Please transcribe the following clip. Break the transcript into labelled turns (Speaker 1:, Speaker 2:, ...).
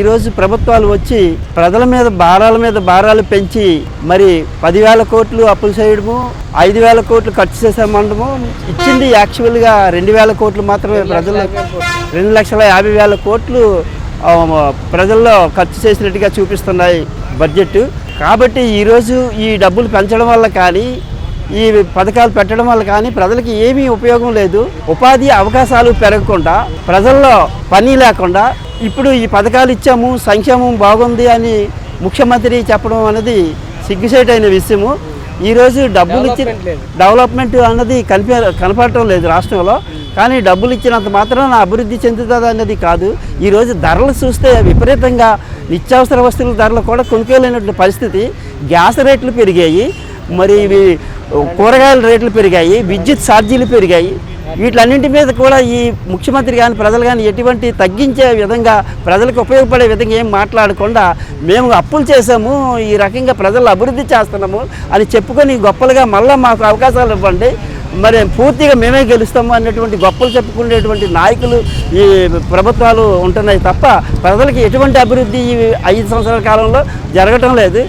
Speaker 1: ఈరోజు ప్రభుత్వాలు వచ్చి ప్రజల మీద భారాలు పెంచి మరి 10,000 కోట్లు అప్పులు చేయడము, 5,000 కోట్లు ఖర్చు చేసామనడము, ఇచ్చింది యాక్చువల్గా 2,000 కోట్లు మాత్రమే. ప్రజలు 2,50,000 కోట్లు ప్రజల్లో ఖర్చు చేసినట్టుగా చూపిస్తున్నాయి బడ్జెట్. కాబట్టి ఈరోజు ఈ డబ్బులు పెంచడం వల్ల కానీ, ఈ పథకాలు పెట్టడం వల్ల కానీ ప్రజలకి ఏమీ ఉపయోగం లేదు. ఉపాధి అవకాశాలు పెరగకుండా, ప్రజల్లో పని లేకుండా ఇప్పుడు ఈ పథకాలు ఇచ్చాము, సంక్షేమం బాగుంది అని ముఖ్యమంత్రి చెప్పడం అనేది సిగ్గుచేటైన విషయము. ఈరోజు డబ్బులు ఇచ్చి డెవలప్మెంట్ అన్నది కనపడటం లేదు రాష్ట్రంలో. కానీ డబ్బులు ఇచ్చినంత మాత్రాన అభివృద్ధి చెందుతుంది అన్నది కాదు. ఈరోజు ధరలు చూస్తే విపరీతంగా నిత్యావసర వస్తువుల ధరలు కూడా కొనుక్కోలేనటువంటి పరిస్థితి. గ్యాస్ రేట్లు పెరిగాయి, మరి ఇవి కూరగాయల రేట్లు పెరిగాయి, విద్యుత్ ఛార్జీలు పెరిగాయి. వీటన్నింటి మీద కూడా ఈ ముఖ్యమంత్రి కానీ ప్రజలు కానీ ఎటువంటి తగ్గించే విధంగా, ప్రజలకు ఉపయోగపడే విధంగా ఏం మాట్లాడకుండా మేము అప్పులు చేసాము, ఈ రకంగా ప్రజలు అభివృద్ధి చేస్తున్నాము అని చెప్పుకొని గొప్పలుగా మళ్ళీ మాకు అవకాశాలు ఇవ్వండి, మరి పూర్తిగా మేమే గెలుస్తాము అన్నటువంటి గొప్పలు చెప్పుకునేటువంటి నాయకులు ఈ ప్రభుత్వాలు ఉంటున్నాయి తప్ప ప్రజలకి ఎటువంటి అభివృద్ధి ఈ 5 సంవత్సరాల కాలంలో జరగటం లేదు.